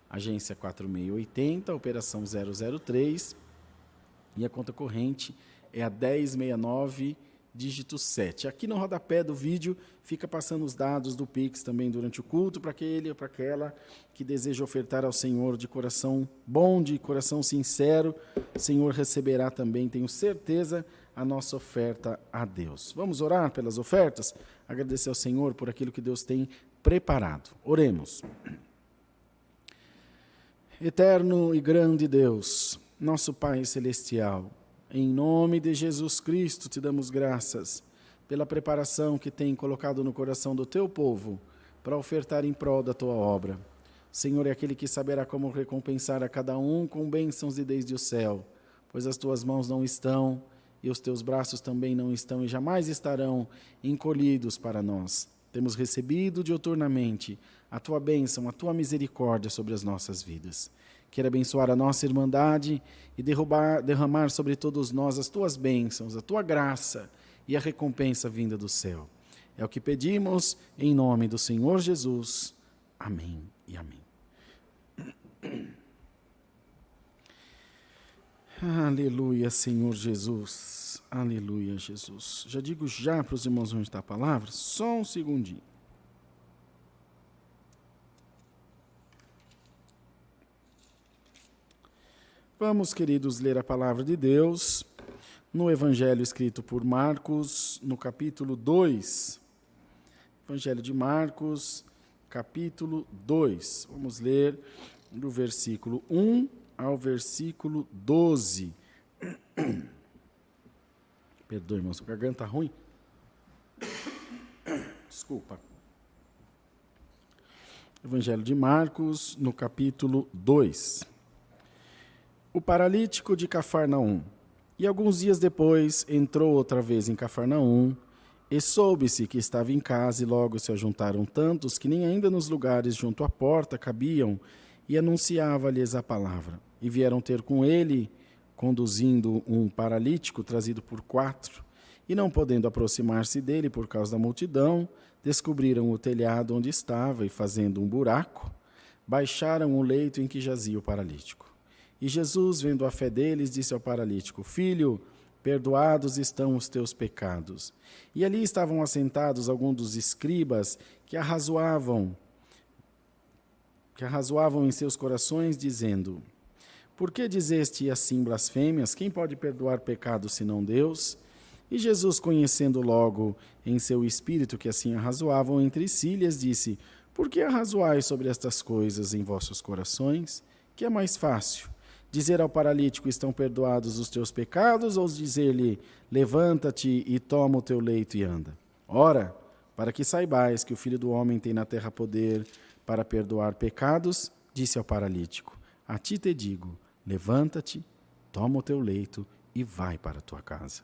agência 4680, operação 003, e a conta corrente é a 1069, dígito 7. Aqui no rodapé do vídeo fica passando os dados do Pix também durante o culto, para aquele ou para aquela que deseja ofertar ao Senhor de coração bom, de coração sincero. O Senhor receberá também, tenho certeza, a nossa oferta a Deus. Vamos orar pelas ofertas? Agradecer ao Senhor por aquilo que Deus tem preparado. Oremos. Eterno e grande Deus, nosso Pai Celestial, em nome de Jesus Cristo te damos graças pela preparação que tem colocado no coração do teu povo para ofertar em prol da tua obra. O Senhor é aquele que saberá como recompensar a cada um com bênçãos de desde o céu, pois as tuas mãos não estão e os teus braços também não estão e jamais estarão encolhidos para nós. Temos recebido diuturnamente a tua bênção, a tua misericórdia sobre as nossas vidas. Queira abençoar a nossa irmandade e derramar sobre todos nós as tuas bênçãos, a tua graça e a recompensa vinda do céu. É o que pedimos em nome do Senhor Jesus. Amém e amém. Aleluia, Senhor Jesus. Aleluia, Jesus. Já digo já para os irmãos onde está a palavra, só um segundinho. Vamos, queridos, ler a palavra de Deus no Evangelho escrito por Marcos, no capítulo 2. Evangelho de Marcos, capítulo 2. Vamos ler do versículo 1 ao versículo 12. Perdoe, irmãos, a garganta está ruim. Desculpa. Evangelho de Marcos, no capítulo 2. O paralítico de Cafarnaum. E alguns dias depois entrou outra vez em Cafarnaum, e soube-se que estava em casa, e logo se ajuntaram tantos que nem ainda nos lugares junto à porta cabiam, e anunciava-lhes a palavra. E vieram ter com ele, conduzindo um paralítico trazido por 4, e não podendo aproximar-se dele por causa da multidão, descobriram o telhado onde estava, e fazendo um buraco, baixaram o leito em que jazia o paralítico. E Jesus, vendo a fé deles, disse ao paralítico: Filho, perdoados estão os teus pecados. E ali estavam assentados alguns dos escribas que arrazoavam em seus corações, dizendo: Por que dizeste assim blasfêmias? Quem pode perdoar pecados senão Deus? E Jesus, conhecendo logo em seu espírito que assim arrazoavam entre si, lhes disse: Por que arrazoais sobre estas coisas em vossos corações? Que é mais fácil? Dizer ao paralítico: estão perdoados os teus pecados, ou dizer-lhe: levanta-te e toma o teu leito e anda? Ora, para que saibais que o Filho do Homem tem na terra poder para perdoar pecados, disse ao paralítico: a ti te digo, levanta-te, toma o teu leito e vai para a tua casa.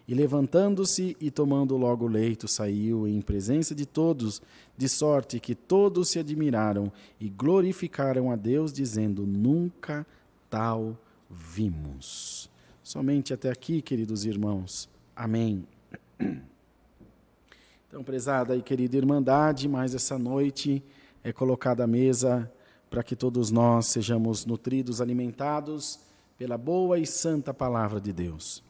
E levantando-se e tomando logo o leito, saiu em presença de todos, de sorte que todos se admiraram e glorificaram a Deus, dizendo: nunca tal vimos. Somente até aqui, queridos irmãos. Amém. Então, prezada e querida irmandade, mais essa noite é colocada à mesa para que todos nós sejamos nutridos, alimentados pela boa e santa palavra de Deus.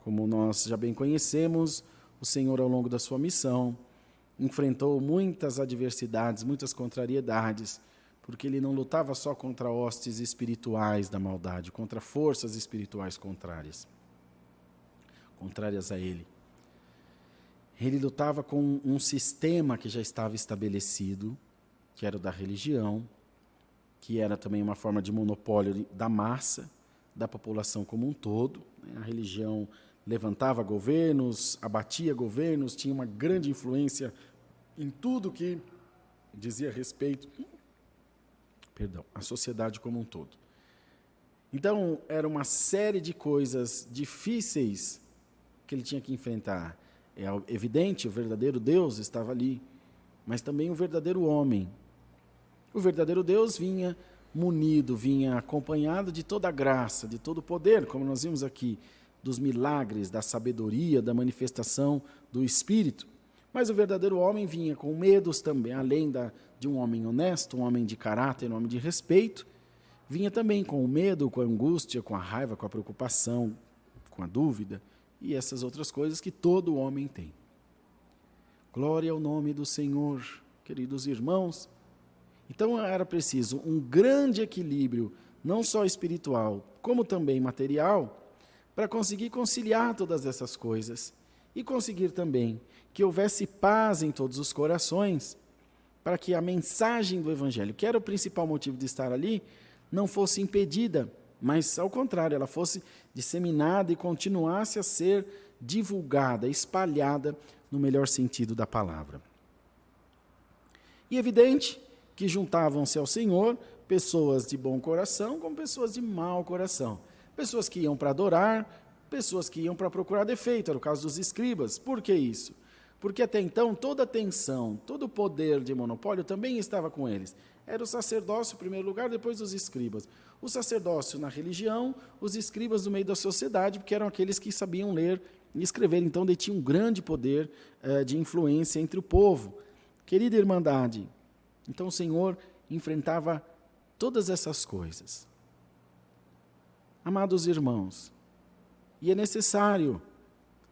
Como nós já bem conhecemos, o Senhor, ao longo da sua missão, enfrentou muitas adversidades, muitas contrariedades, porque ele não lutava só contra hostes espirituais da maldade, contra forças espirituais contrárias a ele. Ele lutava com um sistema que já estava estabelecido, que era o da religião, que era também uma forma de monopólio da massa, da população como um todo. A religião levantava governos, abatia governos, tinha uma grande influência em tudo que dizia respeito à sociedade como um todo. Então, era uma série de coisas difíceis que ele tinha que enfrentar. É evidente, o verdadeiro Deus estava ali, mas também o verdadeiro homem. O verdadeiro Deus vinha munido, vinha acompanhado de toda a graça, de todo o poder, como nós vimos aqui, dos milagres, da sabedoria, da manifestação do Espírito. Mas o verdadeiro homem vinha com medos também, além de um homem honesto, um homem de caráter, um homem de respeito, vinha também com o medo, com a angústia, com a raiva, com a preocupação, com a dúvida e essas outras coisas que todo homem tem. Glória ao nome do Senhor, queridos irmãos. Então era preciso um grande equilíbrio, não só espiritual, como também material, para conseguir conciliar todas essas coisas e conseguir também que houvesse paz em todos os corações, para que a mensagem do Evangelho, que era o principal motivo de estar ali, não fosse impedida, mas, ao contrário, ela fosse disseminada e continuasse a ser divulgada, espalhada, no melhor sentido da palavra. E é evidente que juntavam-se ao Senhor pessoas de bom coração como pessoas de mau coração. Pessoas que iam para adorar, pessoas que iam para procurar defeito, era o caso dos escribas. Por que isso? Porque até então toda a atenção, todo o poder de monopólio também estava com eles. Era o sacerdócio em primeiro lugar, depois os escribas. O sacerdócio na religião, os escribas no meio da sociedade, porque eram aqueles que sabiam ler e escrever, então detinham um grande poder de influência entre o povo. Querida Irmandade, então o Senhor enfrentava todas essas coisas. Amados irmãos, e é necessário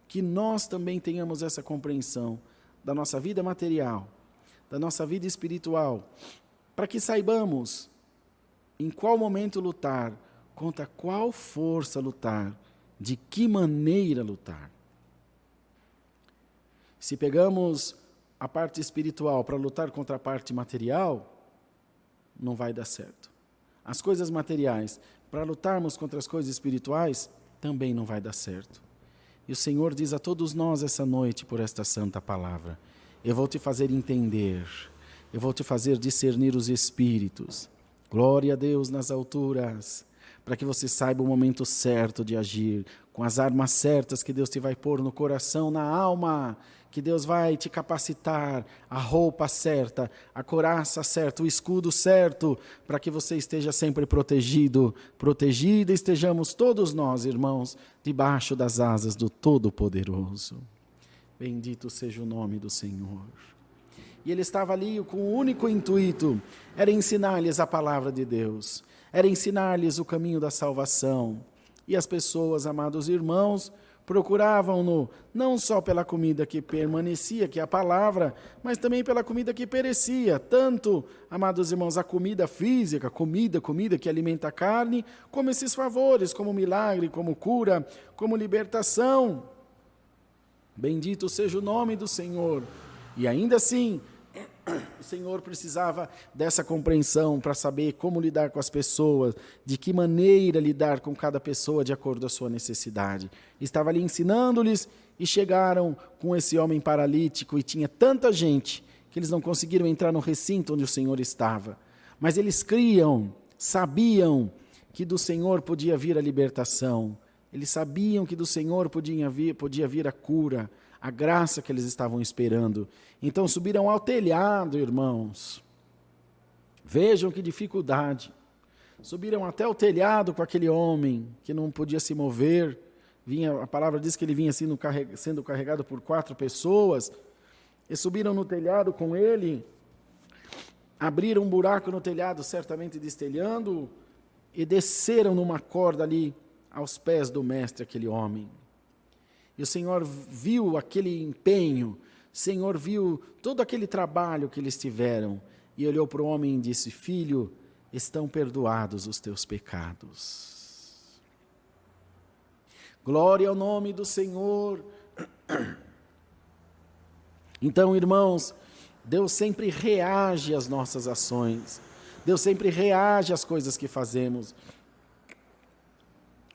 que nós também tenhamos essa compreensão da nossa vida material, da nossa vida espiritual, para que saibamos em qual momento lutar, contra qual força lutar, de que maneira lutar. Se pegamos a parte espiritual para lutar contra a parte material, não vai dar certo. As coisas materiais, para lutarmos contra as coisas espirituais, também não vai dar certo. E o Senhor diz a todos nós essa noite, por esta santa palavra, eu vou te fazer entender, eu vou te fazer discernir os espíritos. Glória a Deus nas alturas, para que você saiba o momento certo de agir, com as armas certas que Deus te vai pôr no coração, na alma, que Deus vai te capacitar, a roupa certa, a couraça certa, o escudo certo, para que você esteja sempre protegido, protegida, estejamos todos nós, irmãos, debaixo das asas do Todo-Poderoso. Bendito seja o nome do Senhor. E ele estava ali com o único intuito, era ensinar-lhes a palavra de Deus, era ensinar-lhes o caminho da salvação. E as pessoas, amados irmãos, procuravam-no não só pela comida que permanecia, que é a palavra, mas também pela comida que perecia. Tanto, amados irmãos, a comida física, comida que alimenta a carne, como esses favores, como milagre, como cura, como libertação. Bendito seja o nome do Senhor. E ainda assim, o Senhor precisava dessa compreensão para saber como lidar com as pessoas, de que maneira lidar com cada pessoa de acordo com a sua necessidade. Estava ali ensinando-lhes e chegaram com esse homem paralítico e tinha tanta gente que eles não conseguiram entrar no recinto onde o Senhor estava. Mas eles criam, sabiam que do Senhor podia vir a libertação. Eles sabiam que do Senhor podia vir a cura, a graça que eles estavam esperando. Então subiram ao telhado, irmãos. Vejam que dificuldade. Subiram até o telhado com aquele homem que não podia se mover. A palavra diz que ele vinha sendo carregado por 4 pessoas. E subiram no telhado com ele, abriram um buraco no telhado, certamente destelhando, e desceram numa corda ali aos pés do mestre, aquele homem. E o Senhor viu aquele empenho, o Senhor viu todo aquele trabalho que eles tiveram, e olhou para o homem e disse: filho, estão perdoados os teus pecados. Glória ao nome do Senhor. Então, irmãos, Deus sempre reage às nossas ações, Deus sempre reage às coisas que fazemos.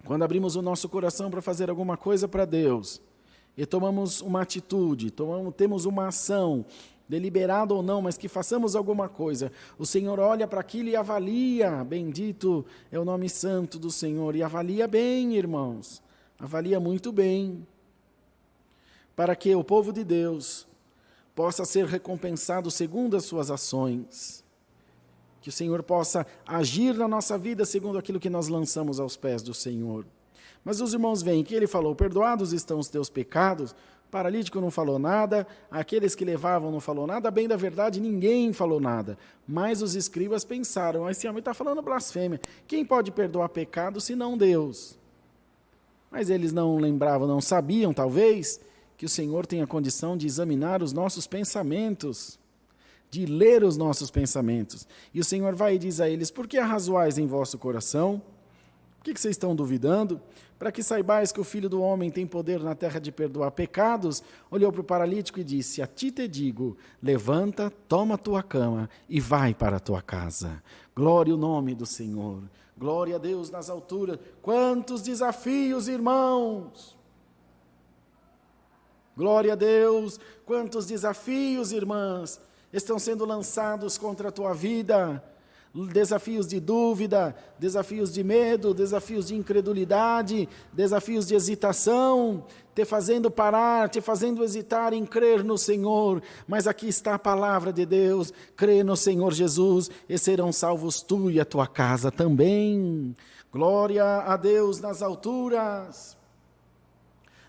Quando abrimos o nosso coração para fazer alguma coisa para Deus, e tomamos uma atitude, temos uma ação, deliberada ou não, mas que façamos alguma coisa, o Senhor olha para aquilo e avalia, bendito é o nome santo do Senhor, e avalia bem, irmãos, avalia muito bem, para que o povo de Deus possa ser recompensado segundo as suas ações, que o Senhor possa agir na nossa vida segundo aquilo que nós lançamos aos pés do Senhor. Mas os irmãos veem que ele falou: perdoados estão os teus pecados, Paralítico não falou nada, aqueles que levavam não falou nada, bem da verdade ninguém falou nada. Mas os escribas pensaram, esse homem está falando blasfêmia, quem pode perdoar pecado senão Deus? Mas eles não lembravam, não sabiam talvez, que o Senhor tem a condição de examinar os nossos pensamentos, de ler os nossos pensamentos. E o Senhor vai e diz a eles, por que arrazoais em vosso coração? Por que vocês estão duvidando? Para que saibais que o Filho do Homem tem poder na terra de perdoar pecados, olhou para o paralítico e disse, a ti te digo, levanta, toma a tua cama e vai para a tua casa. Glória ao nome do Senhor. Glória a Deus nas alturas. Quantos desafios, irmãos! Glória a Deus! Quantos desafios, irmãs, estão sendo lançados contra a tua vida. Desafios de dúvida, desafios de medo, desafios de incredulidade, desafios de hesitação, te fazendo parar, te fazendo hesitar em crer no Senhor. Mas aqui está a palavra de Deus, crê no Senhor Jesus e serão salvos tu e a tua casa também. Glória a Deus nas alturas.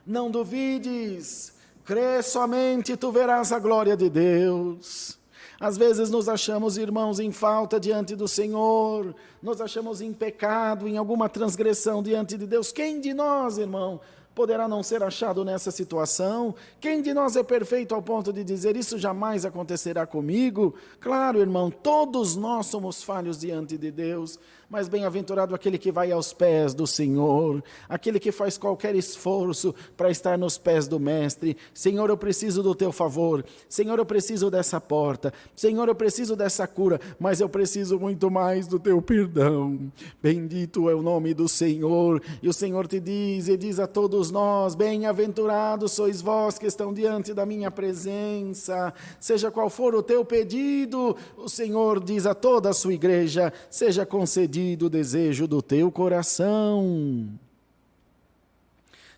Não duvides, crê somente e tu verás a glória de Deus. Às vezes nos achamos, irmãos, em falta diante do Senhor, nos achamos em pecado, em alguma transgressão diante de Deus. Quem de nós, irmão, poderá não ser achado nessa situação? Quem de nós é perfeito ao ponto de dizer, isso jamais acontecerá comigo? Claro, irmão, todos nós somos falhos diante de Deus, mas bem-aventurado aquele que vai aos pés do Senhor, aquele que faz qualquer esforço para estar nos pés do Mestre. Senhor, eu preciso do teu favor. Senhor, eu preciso dessa porta. Senhor, eu preciso dessa cura, mas eu preciso muito mais do teu perdão. Bendito é o nome do Senhor. E o Senhor te diz, e diz a todos nós, bem-aventurados sois vós que estão diante da minha presença. Seja qual for o teu pedido, o Senhor diz a toda a sua igreja, seja concedido o desejo do teu coração.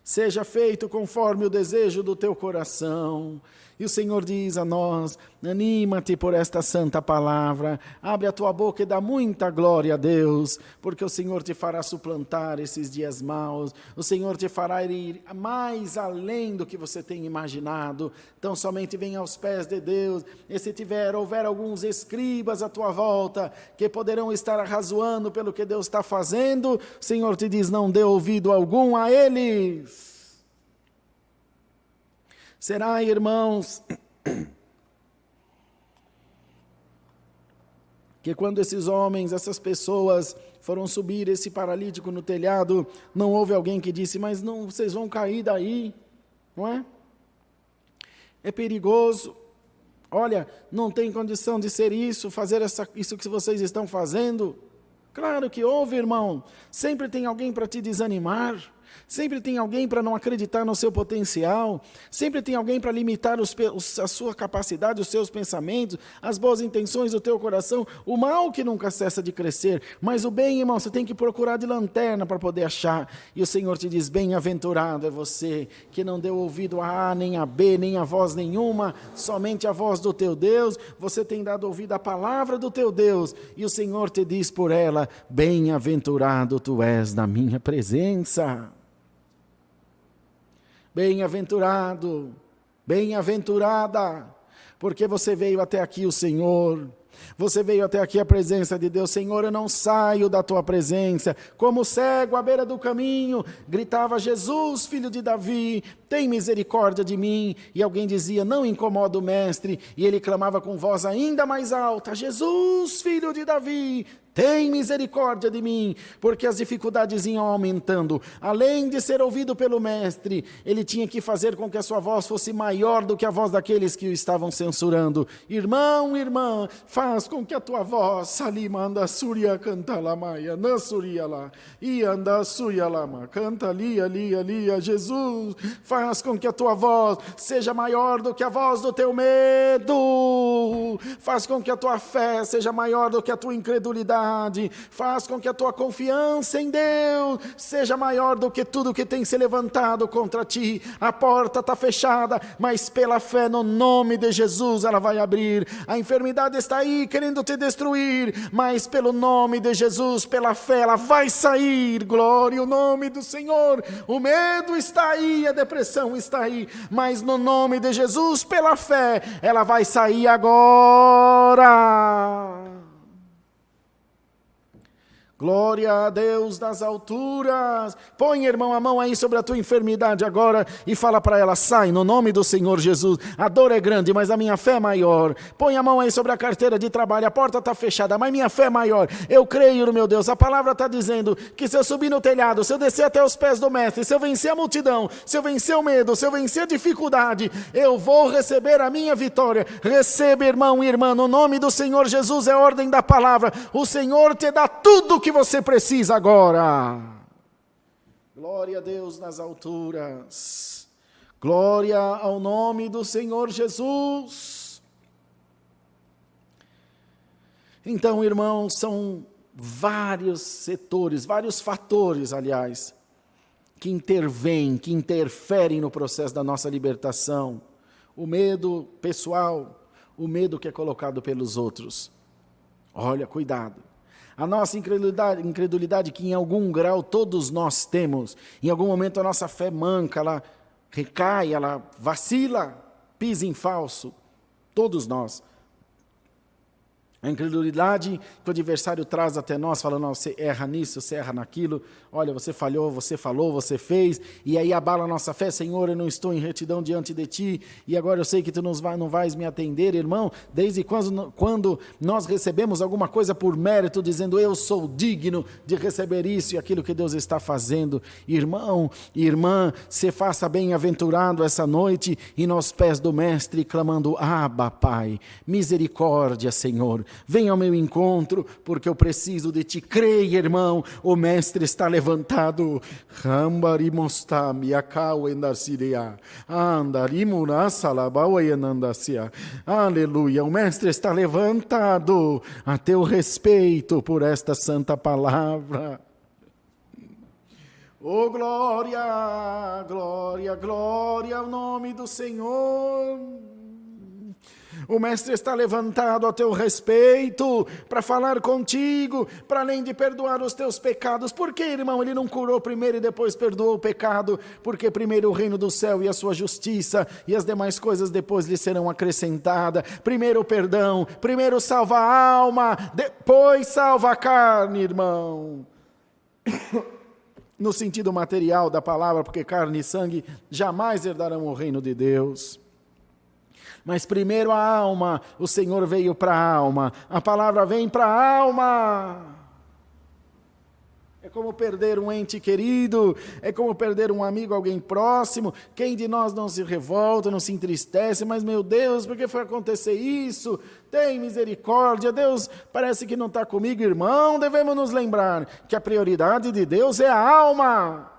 Seja feito conforme o desejo do teu coração. E o Senhor diz a nós, anima-te por esta santa palavra, abre a tua boca e dá muita glória a Deus, porque o Senhor te fará suplantar esses dias maus, o Senhor te fará ir mais além do que você tem imaginado. Então somente venha aos pés de Deus, e se houver alguns escribas à tua volta, que poderão estar arrazoando pelo que Deus está fazendo, o Senhor te diz, não dê ouvido algum a eles. Será, irmãos, que quando esses homens, essas pessoas foram subir esse paralítico no telhado, não houve alguém que disse, mas não, vocês vão cair daí, não é? É perigoso. Olha, não tem condição de ser isso, fazer isso que vocês estão fazendo. Claro que houve, irmão. Sempre tem alguém para te desanimar. Sempre tem alguém para não acreditar no seu potencial, sempre tem alguém para limitar a sua capacidade, os seus pensamentos, as boas intenções do teu coração, o mal que nunca cessa de crescer, mas o bem, irmão, você tem que procurar de lanterna para poder achar, e o Senhor te diz, bem-aventurado é você, que não deu ouvido a A, nem a B, nem a voz nenhuma, somente a voz do teu Deus, você tem dado ouvido à palavra do teu Deus, e o Senhor te diz por ela, bem-aventurado tu és na minha presença. Bem-aventurado, bem-aventurada, porque você veio até aqui o Senhor, você veio até aqui a presença de Deus. Senhor, eu não saio da tua presença, como cego à beira do caminho, gritava Jesus, filho de Davi, tem misericórdia de mim, e alguém dizia, não incomoda o mestre, e ele clamava com voz ainda mais alta, Jesus, filho de Davi, tem misericórdia de mim, porque as dificuldades iam aumentando. Além de ser ouvido pelo mestre, ele tinha que fazer com que a sua voz fosse maior do que a voz daqueles que o estavam censurando. Irmão, irmã, faz com que a tua voz, salima anda surya canta lamaia, na surya lá, e anda surya lama, canta lia, Jesus, faz com que a tua voz seja maior do que a voz do teu medo, faz com que a tua fé seja maior do que a tua incredulidade, autoridade. Faz com que a tua confiança em Deus seja maior do que tudo que tem se levantado contra ti. A porta está fechada, mas pela fé no nome de Jesus ela vai abrir. A enfermidade está aí querendo te destruir, mas pelo nome de Jesus, pela fé ela vai sair. Glória ao nome do Senhor. O medo está aí, a depressão está aí, mas no nome de Jesus, pela fé, ela vai sair agora. Glória a Deus nas alturas. Põe, irmão, a mão aí sobre a tua enfermidade agora e fala para ela: sai no nome do Senhor Jesus. A dor é grande, mas a minha fé é maior. Põe a mão aí sobre a carteira de trabalho, a porta está fechada, mas minha fé é maior. Eu creio no meu Deus. A palavra está dizendo que se eu subir no telhado, se eu descer até os pés do mestre, se eu vencer a multidão, se eu vencer o medo, se eu vencer a dificuldade, eu vou receber a minha vitória. Receba, irmão e irmã, no nome do Senhor Jesus, é ordem da palavra. O Senhor te dá tudo o que você precisa agora. Glória a Deus nas alturas. Glória ao nome do Senhor Jesus. Então, irmãos, são vários setores, vários fatores, aliás, que intervêm, que interferem no processo da nossa libertação. O medo pessoal, o medo que é colocado pelos outros. Olha, cuidado. A nossa incredulidade que em algum grau todos nós temos, em algum momento a nossa fé manca, ela recai, ela vacila, pisa em falso, todos nós. A incredulidade que o adversário traz até nós, falando: você erra nisso, você erra naquilo, olha, você falhou, você falou, você fez, e aí abala a nossa fé. Senhor, eu não estou em retidão diante de ti, e agora eu sei que tu não vais me atender. Irmão, desde quando nós recebemos alguma coisa por mérito, dizendo: eu sou digno de receber isso e aquilo que Deus está fazendo. Irmão, irmã, se faça bem-aventurado essa noite, e nos pés do Mestre, clamando: Abba, Pai, misericórdia, Senhor. Venha ao meu encontro, porque eu preciso de ti. Creia, irmão, o Mestre está levantado. Aleluia, o Mestre está levantado a teu respeito por esta santa palavra. Oh, glória, glória, glória ao nome do Senhor. O Mestre está levantado a teu respeito, para falar contigo, para além de perdoar os teus pecados. Por que, irmão, ele não curou primeiro e depois perdoou o pecado? Porque primeiro o reino do céu e a sua justiça, e as demais coisas depois lhe serão acrescentadas. Primeiro o perdão, primeiro salva a alma, depois salva a carne, irmão. No sentido material da palavra, porque carne e sangue jamais herdarão o reino de Deus. Mas primeiro a alma, o Senhor veio para a alma, a palavra vem para a alma. É como perder um ente querido, é como perder um amigo, alguém próximo. Quem de nós não se revolta, não se entristece? Mas, meu Deus, por que foi acontecer isso? Tem misericórdia, Deus parece que não está comigo. Irmão, devemos nos lembrar que a prioridade de Deus é a alma.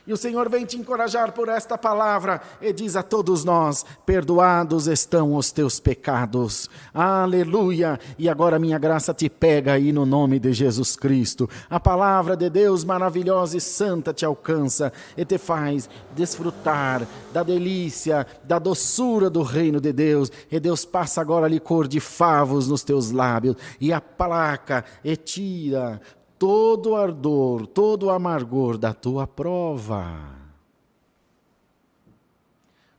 E o Senhor vem te encorajar por esta palavra e diz a todos nós: perdoados estão os teus pecados. Aleluia! E agora minha graça te pega aí no nome de Jesus Cristo. A palavra de Deus maravilhosa e santa te alcança e te faz desfrutar da delícia, da doçura do reino de Deus. E Deus passa agora licor de favos nos teus lábios e aplaca e tira todo o ardor, todo o amargor da tua prova.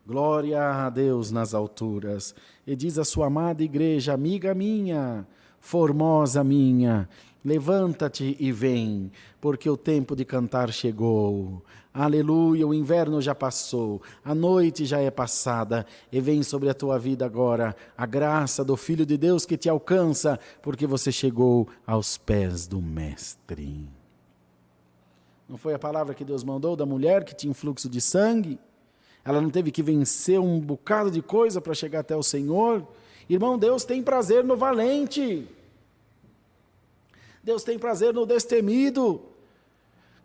Glória a Deus nas alturas. E diz a sua amada igreja: amiga minha, formosa minha, levanta-te e vem, porque o tempo de cantar chegou. Aleluia, o inverno já passou, a noite já é passada, e vem sobre a tua vida agora a graça do Filho de Deus que te alcança, porque você chegou aos pés do Mestre. Não foi a palavra que Deus mandou da mulher que tinha um fluxo de sangue? Ela não teve que vencer um bocado de coisa para chegar até o Senhor? Irmão, Deus tem prazer no valente. Deus tem prazer no destemido,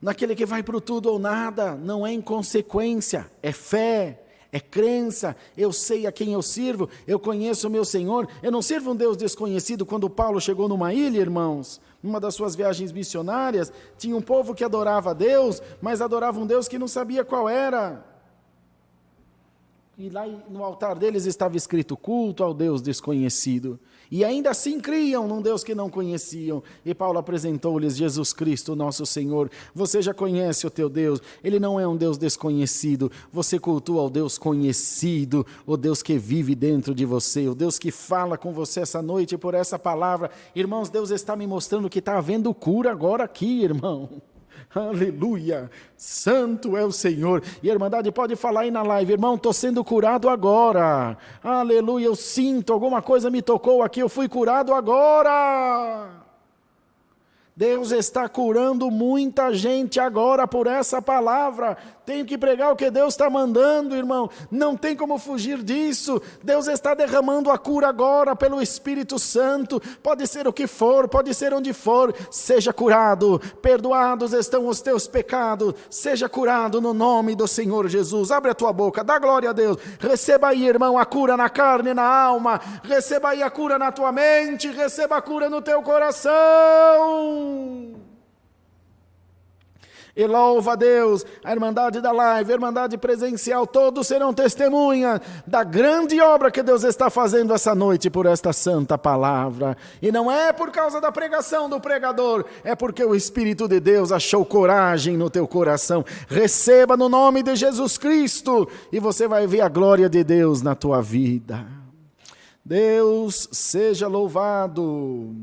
naquele que vai para o tudo ou nada. Não é inconsequência, é fé, É crença, eu sei a quem eu sirvo, eu conheço o meu Senhor. Eu não sirvo um Deus desconhecido. Quando Paulo chegou numa ilha, irmãos, numa das suas viagens missionárias, tinha um povo que adorava a Deus, mas adorava um Deus que não sabia qual era. E lá no altar deles estava escrito culto ao Deus desconhecido. E ainda assim criam num Deus que não conheciam. E Paulo apresentou-lhes Jesus Cristo, nosso Senhor. Você já conhece o teu Deus. Ele não é um Deus desconhecido. Você cultua o Deus conhecido, o Deus que vive dentro de você, o Deus que fala com você essa noite por essa palavra. Irmãos, Deus está me mostrando que está havendo cura agora aqui, irmão. Aleluia, santo é o Senhor. E a Irmandade pode falar aí na live: irmão, estou sendo curado agora. Aleluia, eu sinto, alguma coisa me tocou aqui, eu fui curado agora. Deus está curando muita gente agora por essa palavra. Tenho que pregar o que Deus está mandando, irmão. Não tem como fugir disso. Deus está derramando a cura agora pelo Espírito Santo. Pode ser o que for, pode ser onde for. Seja curado. Perdoados estão os teus pecados. Seja curado no nome do Senhor Jesus. Abre a tua boca, dá glória a Deus. Receba aí, irmão, a cura na carne e na alma. Receba aí a cura na tua mente. Receba a cura no teu coração. E louva a Deus, a Irmandade da Live, a Irmandade Presencial, todos serão testemunhas da grande obra que Deus está fazendo essa noite por esta santa palavra. E não é por causa da pregação do pregador, é porque o Espírito de Deus achou coragem no teu coração. Receba no nome de Jesus Cristo e você vai ver a glória de Deus na tua vida. Deus seja louvado.